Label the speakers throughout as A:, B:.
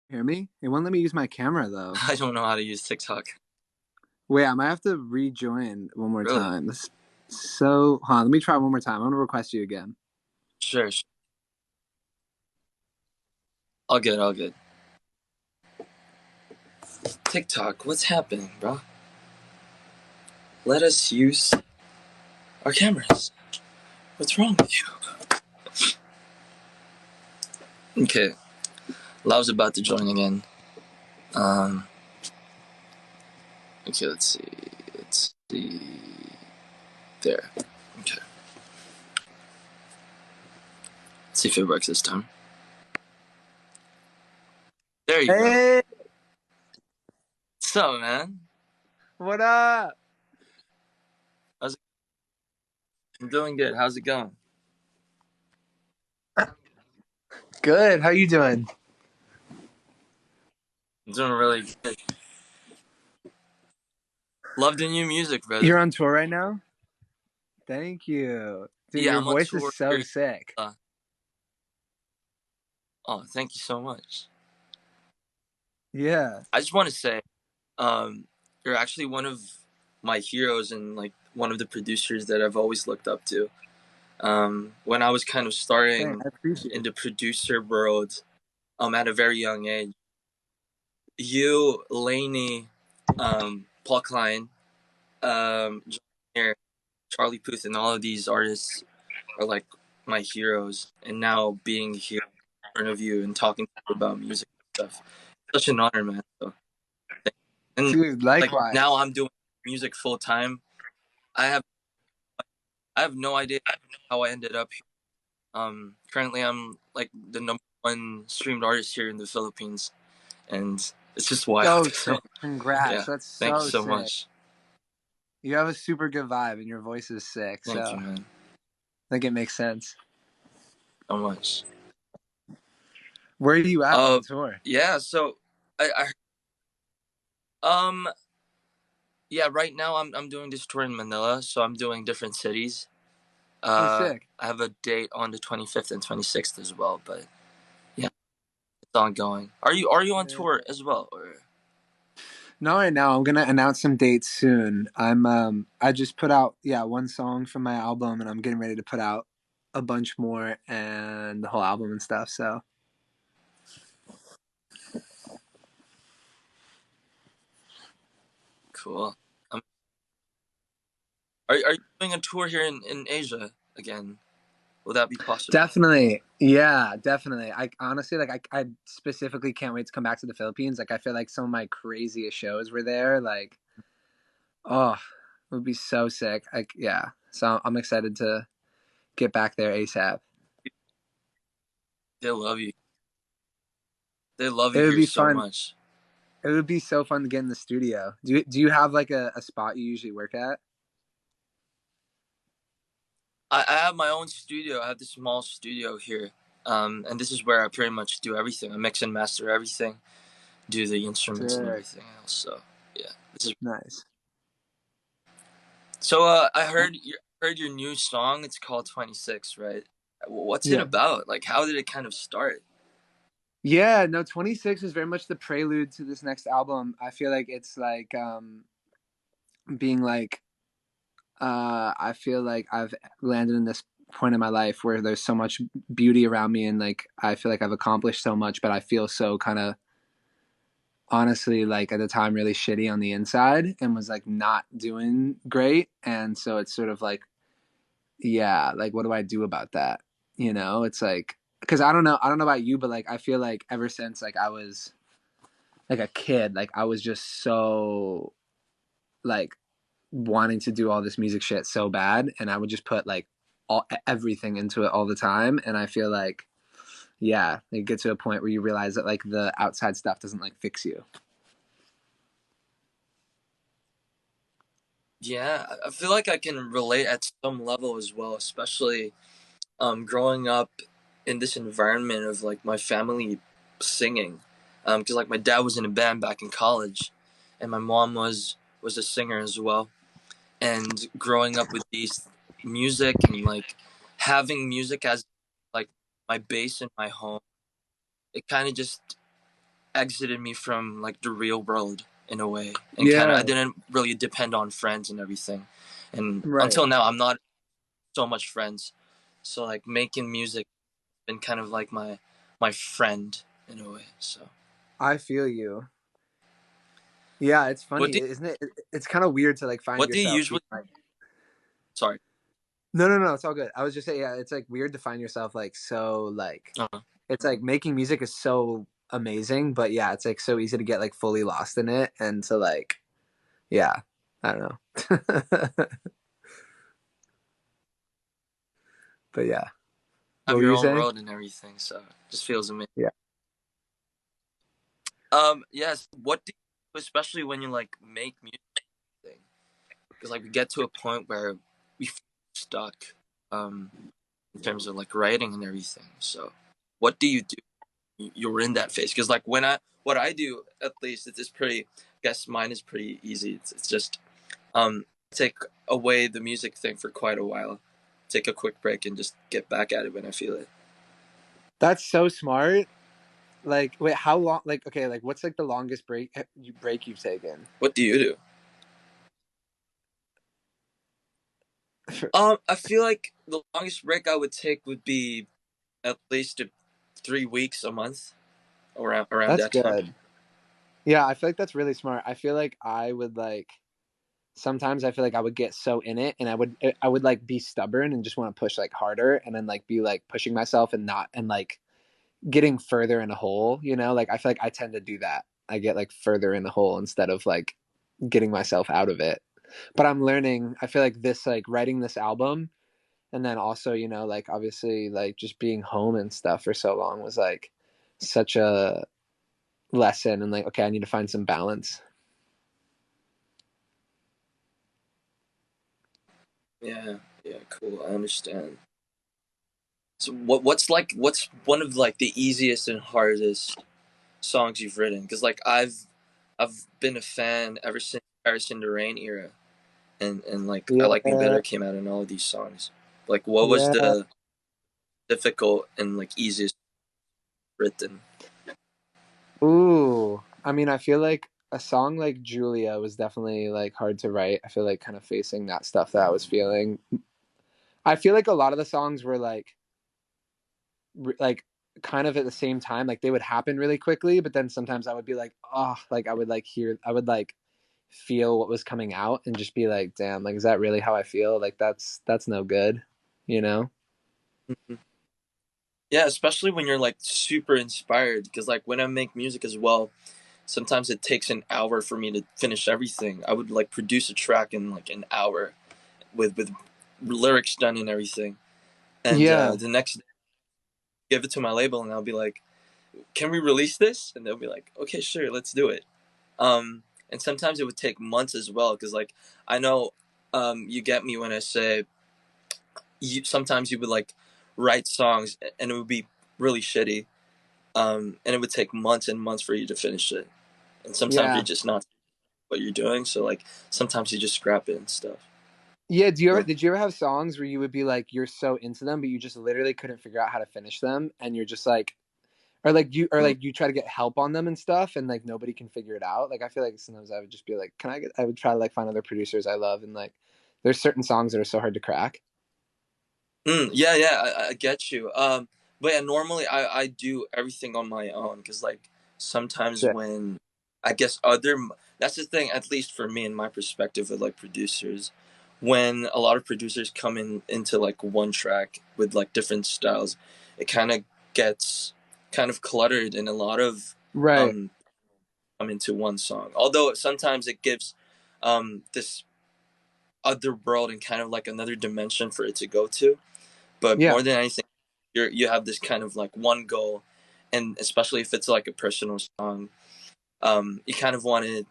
A: Hear me? It won't let me use my camera though.
B: I don't know how to use TikTok.
A: Wait, I might have to rejoin one more
B: Really?
A: time. So, hold on, let me try one more time. I'm gonna request you again.
B: Sure. All good, all good. TikTok, what's happening, bro? Let us use our cameras. What's wrong with you? Okay, Lauv's about to join again. Okay, let's see. There. Okay. Let's see if it works this time. There you go.
A: Hey,
B: What's up, man?
A: what up?
B: I'm doing good. How's it going?
A: Good. How you doing?
B: I'm doing really good. Love the new music, brother.
A: You're on tour right now? Thank you. Dude,
B: Yeah,
A: your
B: I'm on
A: voice is
B: tour
A: so
B: here.
A: sick.
B: Oh, thank you so much.
A: Yeah.
B: I just want to say, you're actually one of my heroes and like one of the producers that I've always looked up to. When I was kind of
A: Thanks.
B: starting
A: I appreciate
B: in
A: it.
B: the producer world, at a very young age, you, Lainey, Paul Klein, John Mayer, Charlie Puth, and all of these artists are like my heroes. And now being here in front of you and talking to you about music and stuff, such an honor, man. So, and
A: Dude,
B: like
A: likewise.
B: now I'm doing music full time. I have I have no idea how I ended up here. Currently I'm like the #1 streamed artist here in the Philippines, and it's just wild.
A: So
B: So
A: sick. Congrats.
B: yeah,
A: That's
B: thank you
A: so
B: so
A: sick.
B: much.
A: You have a super good vibe and your voice is sick. So
B: Thank you,
A: I
B: man,
A: think it makes sense.
B: so much.
A: Where are you at on tour?
B: Yeah. So um yeah, right now I'm doing this tour in Manila, so I'm doing different cities.
A: Oh, sick.
B: I have a date on the 25th and 26th as well, but yeah, it's ongoing. Are you on
A: Yeah.
B: tour as well, or?
A: Not right now. I'm gonna announce some dates soon. I just put out one song from my album and I'm getting ready to put out a bunch more and the whole album and stuff. So
B: Cool. Um, are you doing a tour here in Asia again? Will that be possible?
A: definitely. Yeah, definitely. I honestly I specifically can't wait to come back to the Philippines. Like I feel like some of my craziest shows were there. Like, oh, it would be so sick. Like yeah. So I'm excited to get back there ASAP.
B: They love you. They love
A: It
B: you
A: would
B: here
A: be
B: so
A: fun.
B: much.
A: It would be so fun to get in the studio. Do you have like a spot you usually work at?
B: I have my own studio. I have this small studio here, and this is where I pretty much do everything. I mix and master everything, do the instruments and
A: Sick.
B: everything else. So yeah, this is.
A: Nice.
B: So I heard your new song. It's called 26, right? What's it
A: Yeah.
B: about? Like, how did it kind of start?
A: Yeah, no, 26 is very much the prelude to this next album. I feel like it's like being like I feel like I've landed in this point in my life where there's so much beauty around me and like I feel like I've accomplished so much, but I feel so kind of honestly like at the time really shitty on the inside and was like not doing great. And so it's sort of like yeah, like what do I do about that? You know, it's like because I don't know about you, but like I feel like ever since like I was like a kid, like I was just so like wanting to do all this music shit so bad, and I would just put like everything into it all the time, and I feel like yeah, it gets to a point where you realize that like the outside stuff doesn't like fix you.
B: Yeah, I feel like I can relate at some level as well, especially growing up in this environment of like my family singing, because like my dad was in a band back in college, and my mom was a singer as well, and growing up with these music and like having music as like my base in my home, it kind of just exited me from like the real world in a way, and kind of I
A: Yeah,
B: didn't really depend on friends and everything. And
A: right.
B: until now, I'm not so much friends. So like making music has been kind of like my friend in a way. So
A: I feel you. Yeah, it's
B: what
A: funny,
B: do
A: isn't it? It's kind of weird to like find
B: what do you
A: yourself being
B: usually?
A: like,
B: Sorry.
A: no, no, no, it's all good. I was just saying, yeah, it's like weird to find yourself like so like
B: Uh,
A: it's like making music is so amazing, but yeah, it's like so easy to get like fully lost in it and to like yeah, I don't know. But yeah, what
B: have
A: were
B: your
A: you
B: own
A: saying?
B: world and everything, so it just feels amazing.
A: Yeah.
B: Yes. What do you, especially when you like make music, because like we get to a point where we feel stuck, um, in terms of like writing and everything. So, what do you do? You're in that phase, because like when what I do, at least it's pretty. I guess mine is pretty easy. It's just take away the music thing for quite a while, take a quick break, and just get back at it when I feel it.
A: That's so smart. Like, wait, how long? Like, okay, like, what's like the longest break you've taken?
B: What do you do? I feel like the longest break I would take would be at least 3 weeks, a month, around
A: That's
B: that time.
A: good. Yeah, I feel like that's really smart. I feel like I would like sometimes I feel like I would get so in it and I would like be stubborn and just want to push like harder and then like be like pushing myself and not and like getting further in a hole, you know? Like I feel like I tend to do that. I get like further in the hole instead of like getting myself out of it. But I'm learning, I feel like this like writing this album and then also, you know, like obviously like just being home and stuff for so long was like such a lesson and like okay, I need to find some balance.
B: Yeah, yeah, cool. I understand. So what's one of like the easiest and hardest songs you've written? Because like I've been a fan ever since Paris in the Rain era, and like I Like Me
A: Yeah.
B: Better came out, and all of these songs. Like, what was
A: Yeah.
B: the difficult and like easiest written?
A: Ooh. I mean, I feel like a song like Julia was definitely like hard to write. I feel like kind of facing that stuff that I was feeling. I feel like a lot of the songs were like kind of at the same time, like they would happen really quickly, but then sometimes I would be like, oh, like I would like feel what was coming out and just be like, damn, like is that really how I feel? Like that's no good, you know?
B: Mhm. Yeah, especially when you're like super inspired. Because like when I make music as well, sometimes it takes an hour for me to finish everything. I would like produce a track in like an hour with lyrics done and everything, and
A: Yeah.
B: the next day, give it to my label, and I'll be like, "Can we release this?" And they'll be like, "Okay, sure, let's do it." And sometimes it would take months as well, because like I know, you get me when I say sometimes you would like write songs and it would be really shitty, and it would take months and months for you to finish it, and sometimes you're
A: Yeah.
B: just not what you're doing, so like sometimes you just scrap it and stuff.
A: Yeah,
B: But
A: did you ever have songs where you would be like you're so into them but you just literally couldn't figure out how to finish them and you're just like or
B: mm,
A: like you try to get help on them and stuff and like nobody can figure it out. Like I feel like sometimes I would just be like, I would try to like find other producers I love and like there's certain songs that are so hard to crack.
B: yeah, yeah, I get you. But yeah, normally I do everything on my own, because like sometimes
A: Yeah.
B: when I guess other that's the thing, at least for me in my perspective with like producers, when a lot of producers come into like one track with like different styles, it kind of gets kind of cluttered, and a lot of
A: Right.
B: um come into one song. Although sometimes it gives this other world and kind of like another dimension for it to go to, but
A: Yeah.
B: more than anything, you have this kind of like one goal, and especially if it's like a personal song, you kind of want it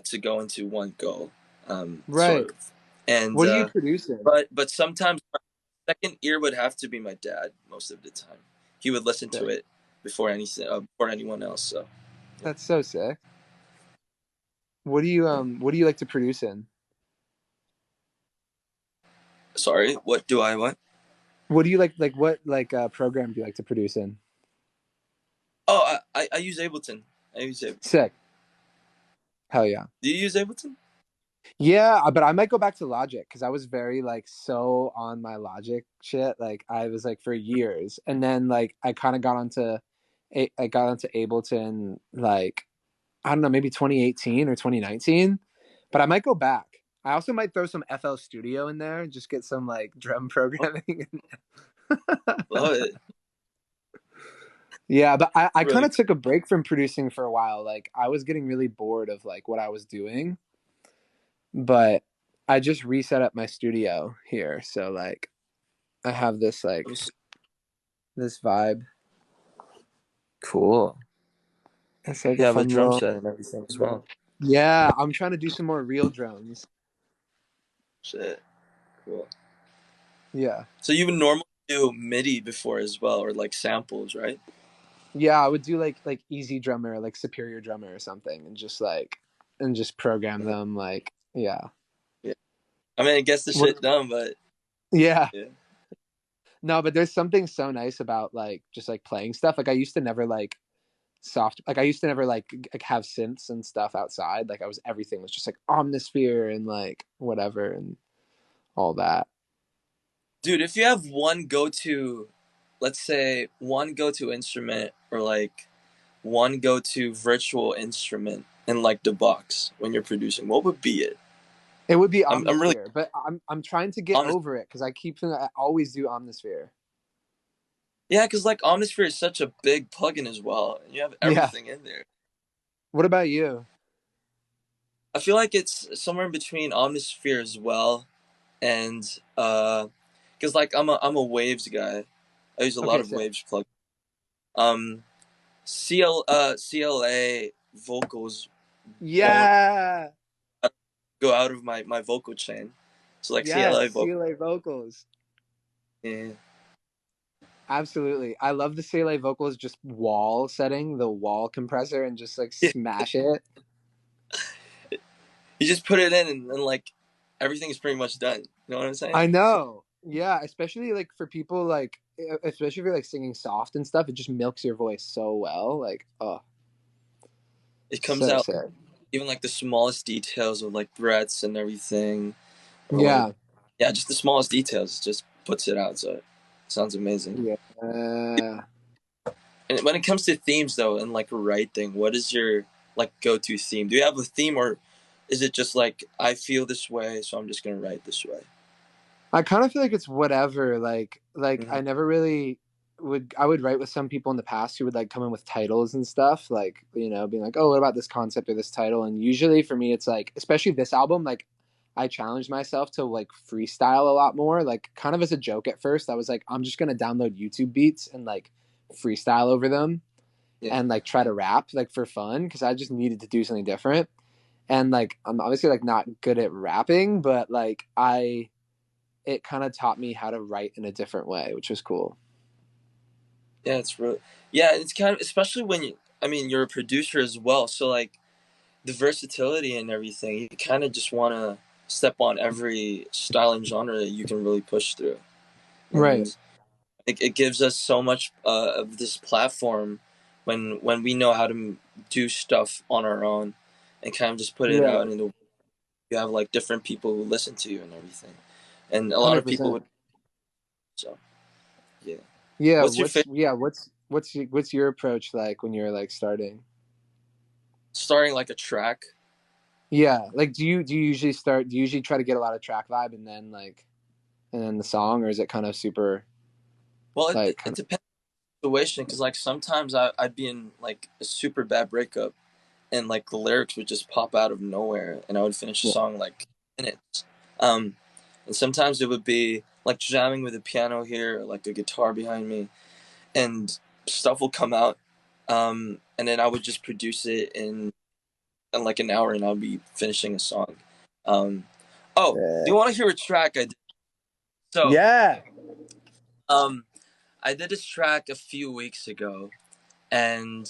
B: to go into one goal,
A: Right.
B: sort of. And
A: What are you producing?
B: but sometimes my second ear would have to be my dad. Most of the time, he would listen to
A: Sick.
B: it before anyone else. So yeah.
A: That's so sick.
B: Yeah.
A: What do you like to produce in?
B: Sorry, what do I want?
A: What do you like what like program do you like to produce in?
B: Oh, I use Ableton. I use Ableton.
A: Sick. Hell yeah.
B: Do you use Ableton?
A: Yeah, but I might go back to Logic because I was very like so on my Logic shit. Like I was like for years, and then like I kind of got onto, I got onto Ableton like I don't know, maybe 2018 or 2019. But I might go back. I also might throw some FL Studio in there and just get some like drum
B: Oh,
A: programming.
B: love it.
A: Yeah, but I kind
B: Really
A: of
B: cool.
A: took a break from producing for a while. Like I was getting really bored of like what I was doing, but I just reset up my studio here. So like I have this
B: Let me
A: like
B: see.
A: this vibe. Cool. It's like
B: You
A: a
B: have a
A: fun
B: drum
A: little.
B: set and everything as well.
A: Yeah, I'm trying to do some more real drums.
B: Shit. Cool.
A: Yeah.
B: So you would normally do MIDI before as well, or like samples, right?
A: Yeah, I would do like Easy Drummer, or like Superior Drummer or something and just program
B: Mhm.
A: them like yeah.
B: Yeah. I mean, it gets the
A: What
B: shit done, but
A: yeah.
B: yeah.
A: No, but there's something so nice about like just like playing stuff. Like I used to never like I used to never like have synths and stuff outside. Like I was everything was just like Omnisphere and like whatever and all that.
B: Dude, if you have one go-to, let's say one go-to instrument or like one go-to virtual instrument in like the box when you're producing, what would be it?
A: It would be
B: I'm really
A: Omnisphere, but I'm trying to get
B: honest.
A: over it because I keep thinking I always do Omnisphere.
B: Yeah, because like Omnisphere is such a big plugin as well, and you have
A: Yeah.
B: everything in there.
A: What about you?
B: I feel like it's somewhere in between Omnisphere as well, and because like I'm a Waves guy. I use a lot
A: Okay,
B: of
A: sick.
B: Waves plugins. CLA vocals won't
A: Yeah.
B: go out of my vocal chain. So like
A: Yes,
B: CLA vocal.
A: CLA vocals.
B: Yeah.
A: Absolutely. I love the CLA vocals just wall setting, the wall compressor and just like
B: Yeah.
A: smash it.
B: You just put it in and like everything is pretty much done. You know what I'm saying?
A: I know. Yeah, especially like for people like especially if you're like singing soft and stuff, it just milks your voice so well. Like, oh,
B: It comes
A: so
B: out
A: sick.
B: even like the smallest details of like breaths and everything, or like
A: Yeah.
B: yeah, just the smallest details just puts it out. So it sounds amazing.
A: Yeah.
B: And when it comes to themes though, and like writing, what is your like go-to theme? Do you have a theme, or is it just like I feel this way, so I'm just gonna write this way?
A: I kind of feel like it's whatever. Like
B: Mm-hmm.
A: I never really I would write with some people in the past who would like come in with titles and stuff, like, you know, being like, "Oh, what about this concept or this title?" And usually for me it's like, especially this album, like I challenged myself to like freestyle a lot more, like kind of as a joke at first. I was like, I'm just going to download YouTube beats and like freestyle over them
B: Yeah,
A: and like try to rap like for fun because I just needed to do something different. And like I'm obviously like not good at rapping, but like I it kind of taught me how to write in a different way, which was cool.
B: yeah, it's really yeah. It's kind of especially when you. I mean, you're a producer as well, so like the versatility and everything. You kind of just want to step on every style and genre that you can really push through,
A: Right.
B: and it gives us so much of this platform when we know how to do stuff on our own and kind of just put it
A: Yeah.
B: out and you have like different people who listen to you and everything, and a lot of people
A: 100%.
B: would. So yeah,
A: Yeah,
B: what's your favorite?
A: what's your approach like when you're like starting?
B: Starting like a track.
A: Yeah, like do you usually try to get a lot of track vibe and then the song, or is it kind of super
B: Well,
A: like
B: it
A: kind
B: depends on the situation because like sometimes I'd be in like a super bad breakup and like the lyrics would just pop out of nowhere and I would finish the
A: of
B: song like minutes. Um, and sometimes it would be like jamming with a piano here, or like a guitar behind me, and stuff will come out. And then I would just produce it in like an hour, and I'll be finishing a song. Um, oh, do
A: yeah.
B: you want to hear a track I did? So,
A: Yeah.
B: um, I did this track a few weeks ago, and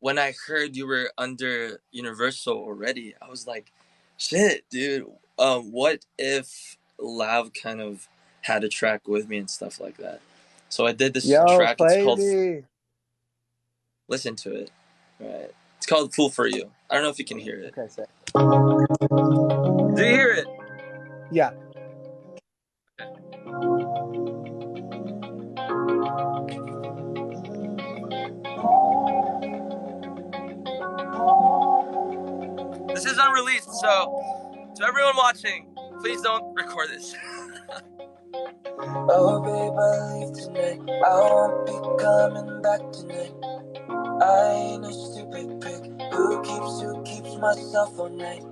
B: when I heard you were under Universal already, I was like, shit, dude. What if Lauv kind of had a track with me and stuff like that? So I did this
A: Yo,
B: track. It's
A: play
B: called
A: me.
B: Listen to It. Right. It's called "Fool for You." I don't know if you can hear it.
A: Okay, sick.
B: Do you hear it?
A: Yeah.
B: This is unreleased, so to everyone watching, please don't record this. Oh, babe, I leave tonight. I won't be coming back tonight. I ain't a stupid prick who keeps myself all night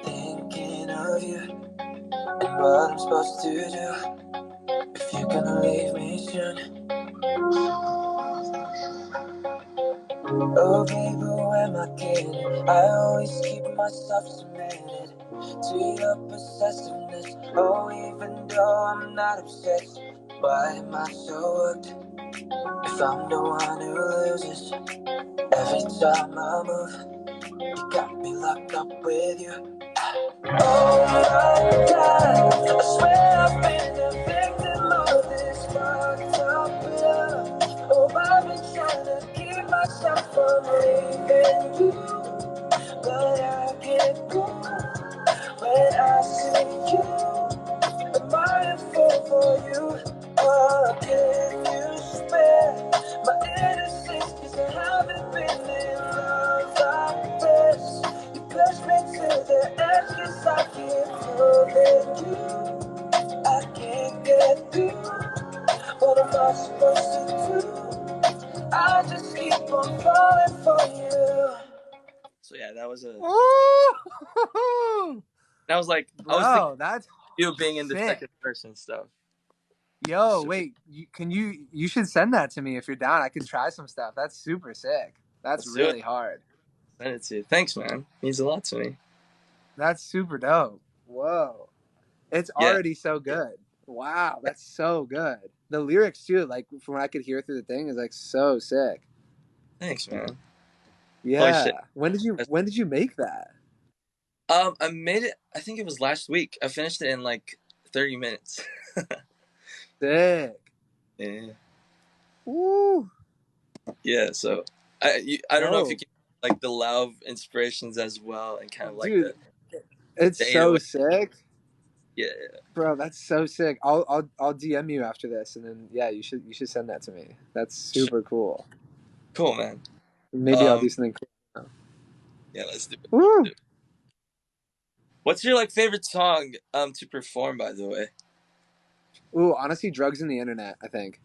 B: thinking of you and what I'm supposed to do if you're gonna leave me soon. Oh, baby, who am I kidding? I always keep myself submitted to your possessiveness. Oh, even though I'm not obsessed, why am I so hooked if I'm the one who loses? Every time I move, you got me locked up with you. Oh my God, I swear I've been a victim of this fucked up love. Oh, I've been trying to keep myself from leaving you, but I get blue when I see you. Am I a fool for you? Or can you spare my innocence? 'Cause I haven't been in love like this. You push me to the edge 'cause I keep pulling you. I can't get through. What am I supposed to do? I just keep on falling for you. So yeah, that was that was like I was thinking
A: Bro, that's
B: you being in the
A: sick.
B: second person stuff.
A: Yo,
B: Super.
A: wait, you should send that to me if you're down. I could try some stuff. That's super sick. That's
B: Let's do it.
A: really hard.
B: Send it to you. Thanks, man. Means a lot to me.
A: That's super dope. Whoa. It's
B: Yeah.
A: already so good. Wow, that's so good. The lyrics too, like from what I could hear through the thing, is like so sick.
B: Thanks, man. Holy
A: Yeah.
B: shit.
A: When did you make that?
B: I made it. I think it was last week. I finished it in like 30 minutes.
A: Sick.
B: Yeah.
A: Woo.
B: Yeah. So I don't know if you
A: Dope.
B: can like the Lauv inspirations as well, and kind of like
A: Dude, it's
B: the
A: so
B: 808.
A: sick.
B: Yeah.
A: Bro, that's so sick. I'll DM you after this, and then yeah, you should send that to me. That's super cool.
B: Cool, man.
A: Maybe I'll do something cool.
B: Yeah. Let's do it.
A: Woo!
B: What's your like favorite song to perform? By the way.
A: Ooh, honestly, Drugs in the Internet, I think.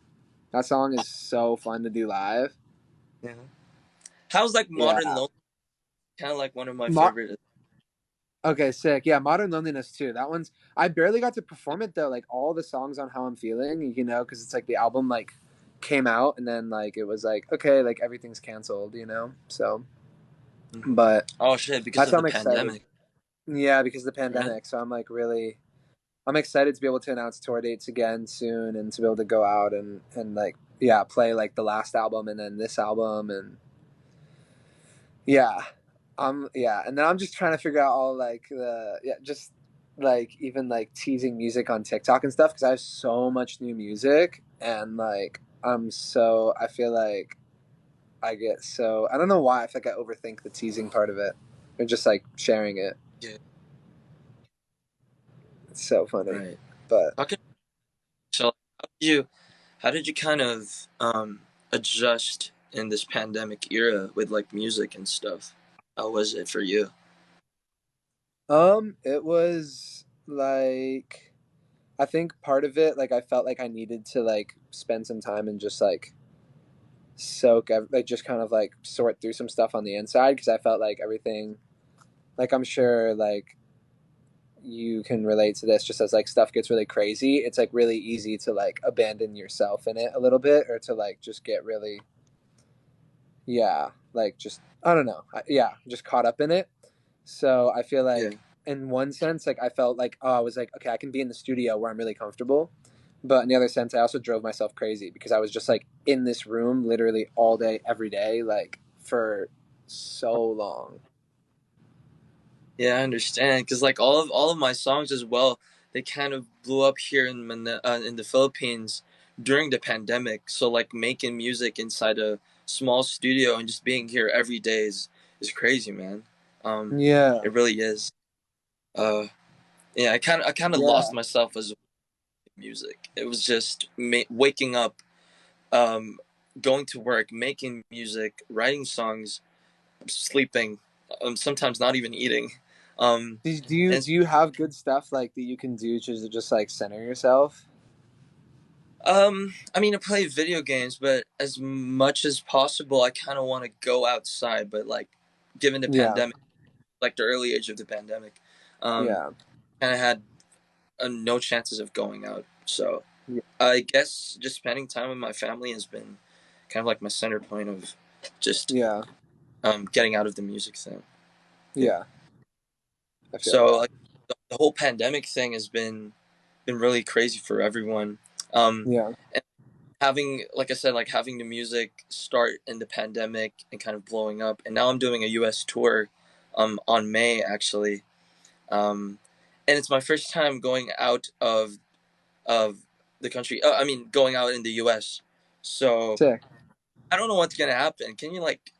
A: That song is so fun to do live.
B: Yeah. How's like
A: Yeah.
B: Modern Lonely? Kind of like one of my
A: Mo-
B: favorite.
A: okay, sick. Yeah, Modern Loneliness too. That one's I barely got to perform it though. Like all the songs on How I'm Feeling, you know, because it's like the album like came out and then like it was like okay, like everything's canceled, you know. So, but
B: Oh shit! Because
A: that's
B: of
A: why
B: the
A: I'm excited.
B: pandemic,
A: Yeah, because of the
B: right?
A: pandemic. So I'm like really I'm excited to be able to announce tour dates again soon and to be able to go out and like yeah, play like the last album and then this album and yeah. Yeah, and then I'm just trying to figure out all like the yeah, just like even like teasing music on TikTok and stuff because I have so much new music and like I feel like I get so I don't know why I feel like I overthink the teasing part of it or just like sharing it.
B: Yeah.
A: It's so funny,
B: Right.
A: but
B: Okay. So how did you kind of adjust in this pandemic era with like music and stuff? How was it for you?
A: it was like I think part of it like I felt like I needed to like spend some time and just like like just kind of like sort through some stuff on the inside because I felt like everything like I'm sure like you can relate to this just as like stuff gets really crazy it's like really easy to like abandon yourself in it a little bit or to like just get really yeah like just I don't know yeah just caught up in it so I feel
B: Yeah.
A: like in one sense like I felt like oh I was like okay I can be in the studio where I'm really comfortable but in the other sense I also drove myself crazy because I was just like in this room literally all day every day like for so long.
B: Yeah, I understand. Cause like all of my songs as well, they kind of blew up here in the Philippines during the pandemic. So like making music inside a small studio and just being here every day is is crazy, man.
A: Yeah.
B: It really is. Uh, yeah, I kind of lost
A: Yeah.
B: myself as music. It was just waking up, um, going to work, making music, writing songs, sleeping, sometimes not even eating. Um,
A: Do you
B: and
A: do you have good stuff like that you can do to just like center yourself?
B: I mean, I play video games, but as much as possible, I kind of want to go outside. But like, given the
A: Yeah.
B: pandemic, like the early age of the pandemic, um,
A: Yeah.
B: kind of had no chances of going out. So
A: Yeah.
B: I guess just spending time with my family has been kind of like my center point of just
A: Yeah.
B: getting out of the music thing. Yeah.
A: Yeah. I feel
B: So
A: that.
B: like the whole pandemic thing has been really crazy for everyone. Um,
A: Yeah.
B: and having, like I said, like having the music start in the pandemic and kind of blowing up, and now I'm doing a U.S. tour, on May actually, and it's my first time going out of the country. I mean, going out in the U.S. So
A: Sick.
B: I don't know what's gonna happen. Can you like?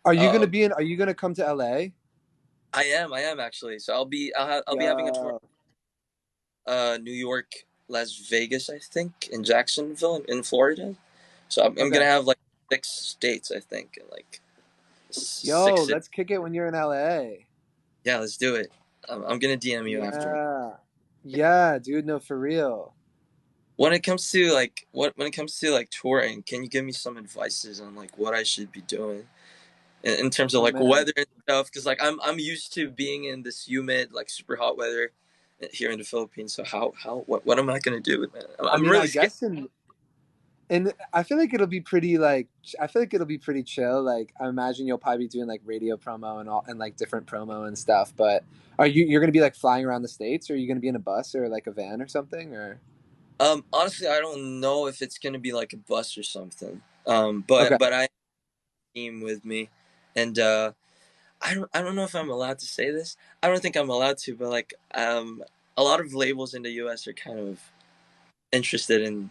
A: Are
B: Uh,
A: you gonna come to LA?
B: I am actually. So I'll be having a tour,
A: Yo.
B: New York, Las Vegas, I think, in Jacksonville, in Florida. So I'm
A: Okay.
B: gonna have like 6 states, I think, and like
A: Yo,
B: six.
A: let's kick it when you're in LA.
B: Yeah, let's do it. I'm gonna DM you after.
A: Yeah. Yeah, dude, no, for real.
B: When it comes to like when it comes to like touring, can you give me some advices on like what I should be doing in terms of
A: Oh
B: like
A: man.
B: weather and stuff? Because like I'm used to being in this humid, like super hot weather here in the Philippines. So how what am I gonna do, man?
A: I
B: I'm
A: mean, I
B: really scared.
A: guess and I feel like it'll be pretty like I feel like it'll be pretty chill. Like I imagine you'll probably be doing like radio promo and all and like different promo and stuff. But you're gonna be like flying around the states, or are you gonna be in a bus or like a van or something? Or
B: Honestly, I don't know if it's gonna be like a bus or something.
A: okay,
B: But I have a team with me, and I don't know if I'm allowed to say this. I don't think I'm allowed to, but like a lot of labels in the U.S. are kind of interested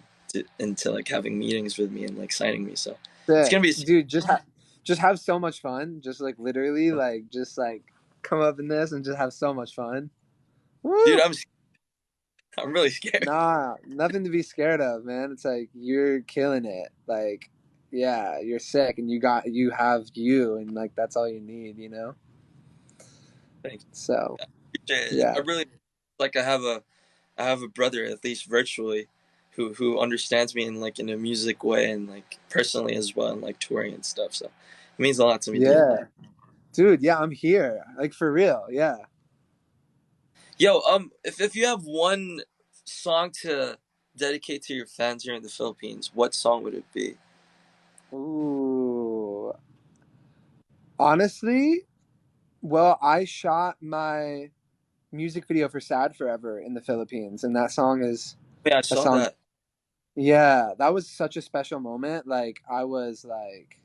B: into like having meetings with me and like signing me. So it's
A: sick,
B: gonna be,
A: dude. Just have so much fun. Just like literally, like just like come up in this and just have so much fun.
B: dude.
A: Woo!
B: I'm really scared.
A: Nah, nothing to be scared of, man. It's like you're killing it. Like, yeah, you're sick, and you have you, and like that's all you need, you know.
B: Thanks.
A: So
B: I appreciate it.
A: yeah,
B: I really like. I have a brother, at least virtually, who understands me in like in a music way and like personally as well, and like touring and stuff. So it means a lot to me, dude.
A: yeah, dude. Yeah, I'm here, like for real. Yeah.
B: Yo, if you have one song to dedicate to your fans here in the Philippines, what song would it be?
A: Ooh, honestly, well, I shot my music video for "Sad Forever" in the Philippines, and that song is
B: Yeah, I
A: a
B: saw
A: song.
B: that.
A: Yeah, that was such a special moment. Like I was like,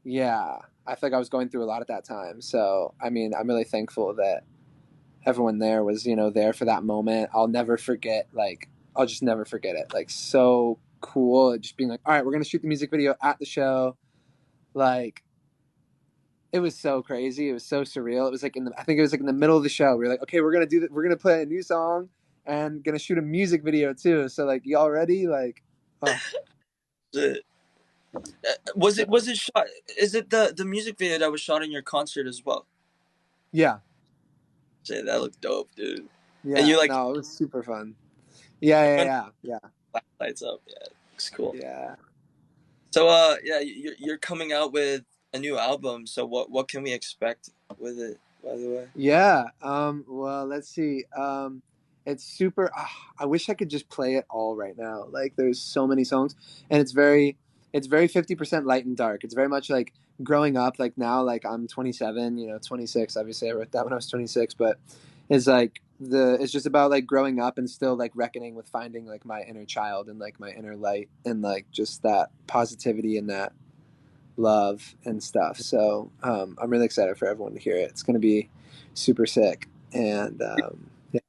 A: yeah, I feel like I was going through a lot at that time. So I mean, I'm really thankful that everyone there was, there for that moment. I'll never forget. Like I'll just never forget it. Like so cool. Just being like, all right, we're gonna shoot the music video at the show. Like it was so crazy. It was so surreal. It was like I think it was like in the middle of the show. We were like, okay, we're gonna do that. We're gonna play a new song and gonna shoot a music video too. So like, y'all ready? Like, oh,
B: The- was
A: so
B: it was it shot? Is it the music video that was shot in your concert as well?
A: yeah,
B: Shit, that looked dope, dude. And
A: yeah.
B: you like
A: No, it was super fun. Yeah,
B: your
A: yeah,
B: friend
A: yeah, yeah,
B: lights up. Yeah, looks cool.
A: yeah.
B: So yeah, you're coming out with a new album. So what can we expect with it? By the way.
A: Yeah. Well, let's see. It's super. I wish I could just play it all right now. Like, there's so many songs, and it's very 50% light and dark. It's very much like growing up. Like now, like I'm 27. 26. Obviously, I wrote that when I was 26, but it's like it's just about like growing up and still like reckoning with finding like my inner child and like my inner light and like just that positivity and that love and stuff. So I'm really excited for everyone to hear it. It's going to be super sick. And yeah.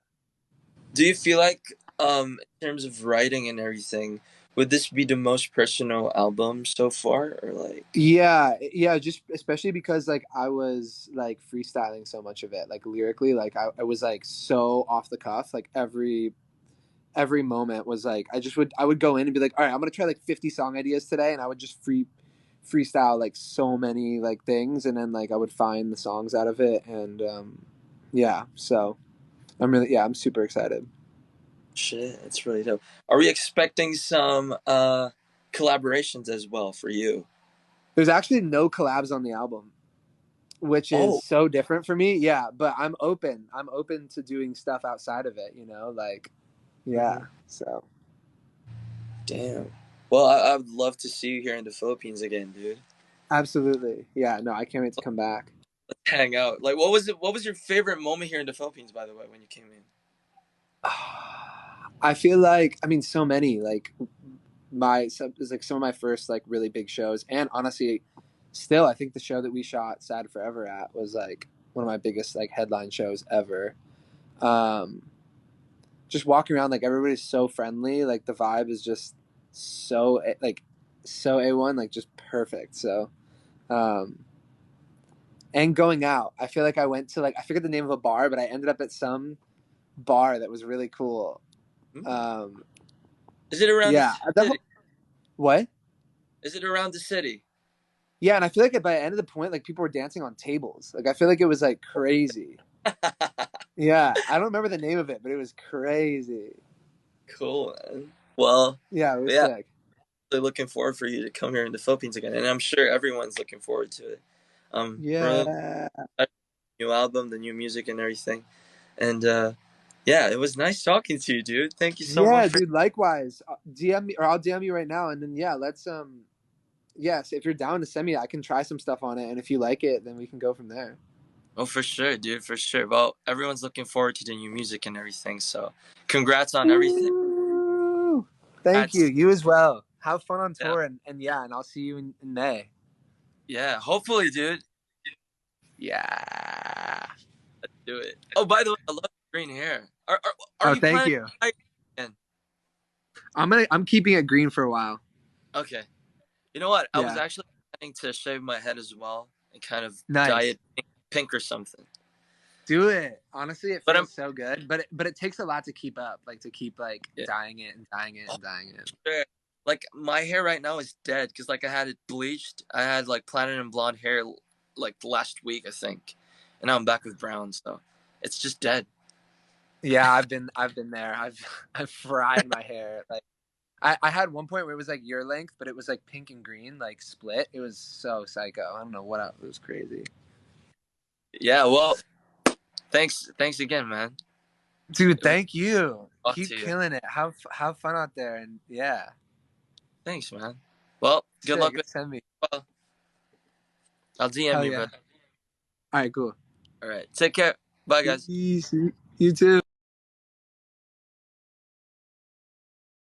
B: Do you feel like in terms of writing and everything, would this be the most personal album so far, or like?
A: Yeah, just especially because like I was like freestyling so much of it, like lyrically, like I was like so off the cuff, like every moment was like I would go in and be like, all right, I'm gonna try like 50 song ideas today, and I would just freestyle like so many like things, and then like I would find the songs out of it, and yeah, so I'm super excited.
B: Shit, that's really dope. Are we expecting some collaborations as well for you?
A: There's actually no collabs on the album, which is
B: Oh,
A: so different for me. Yeah, but I'm open to doing stuff outside of it, like yeah,
B: hmm,
A: so
B: damn. Well, I would love to see you here in the Philippines again, dude.
A: absolutely. Yeah, no, I can't wait to come back.
B: Let's hang out. Like, what was it? What was your favorite moment here in the Philippines, by the way, when you came in?
A: I feel like, I mean, so many, like it's like some of my first like really big shows, and honestly, still I think the show that we shot Sad Forever at was like one of my biggest like headline shows ever. um just walking around, like everybody's so friendly, like the vibe is just so like so A1, like just perfect. So um and going out, I feel like I went to, like, I forget the name of a bar, but I ended up at some bar that was really cool.
B: Hmm.
A: um
B: Is it around the
A: yeah,
B: city?
A: what?
B: Is it around the city?
A: Yeah, and I feel like by the end of the point, like people were dancing on tables. Like I feel like it was like crazy. Yeah, I don't remember the name of it, but it was crazy.
B: Cool, man. Well,
A: Yeah, it was
B: yeah,
A: sick.
B: really looking forward for you to come here in the Philippines again, and I'm sure everyone's looking forward to it. Really
A: Yeah,
B: excited for the new album, the new music, and everything. And yeah, it was nice talking to you, dude. Thank you so much
A: yeah,
B: for.
A: dude. Likewise, DM me, or I'll DM you right now, and then yeah, let's yes, if you're down to send me, I can try some stuff on it, and if you like it, then we can go from there.
B: Oh, for sure, dude, for sure. Well, everyone's looking forward to the new music and everything. So, congrats on everything.
A: Woo! Thank you.
B: That's
A: You as well. Have fun on
B: yeah,
A: tour, and yeah, and I'll see you in May.
B: yeah. Hopefully, dude.
A: Yeah.
B: Let's do it. Oh, by the way, I love green hair. Are
A: Oh,
B: you
A: thank
B: planning
A: you.
B: to dye it again?
A: I'm keeping it green for a while.
B: Okay. You know what? I was
A: Yeah.
B: actually planning to shave my head as well and kind of dye
A: Nice.
B: it pink or something.
A: Do it. Honestly, it
B: But I'm
A: feels so good, but it takes a lot to keep up, like to keep like
B: yeah,
A: dyeing it and dyeing it and dyeing it.
B: sure. Like my hair right now is dead because like I had it bleached. I had like platinum blonde hair like last week I think, and now I'm back with brown. So it's just dead.
A: Yeah, I've been there. I've fried my hair. Like I had one point where it was like your length, but it was like pink and green, like split. It was so psycho. I don't know what else. It was crazy.
B: Yeah. Well, thanks again, man.
A: Dude,
B: It was
A: thank you.
B: talk
A: Keep
B: to you.
A: killing it. Have fun out there, and yeah.
B: Thanks, man. Well, good luck
A: Sick.
B: with.
A: Send me.
B: Well, I'll DM
A: Hell
B: you,
A: yeah.
B: brother.
A: All right, cool.
B: All right. Take care. Bye, guys.
A: Peace. You too.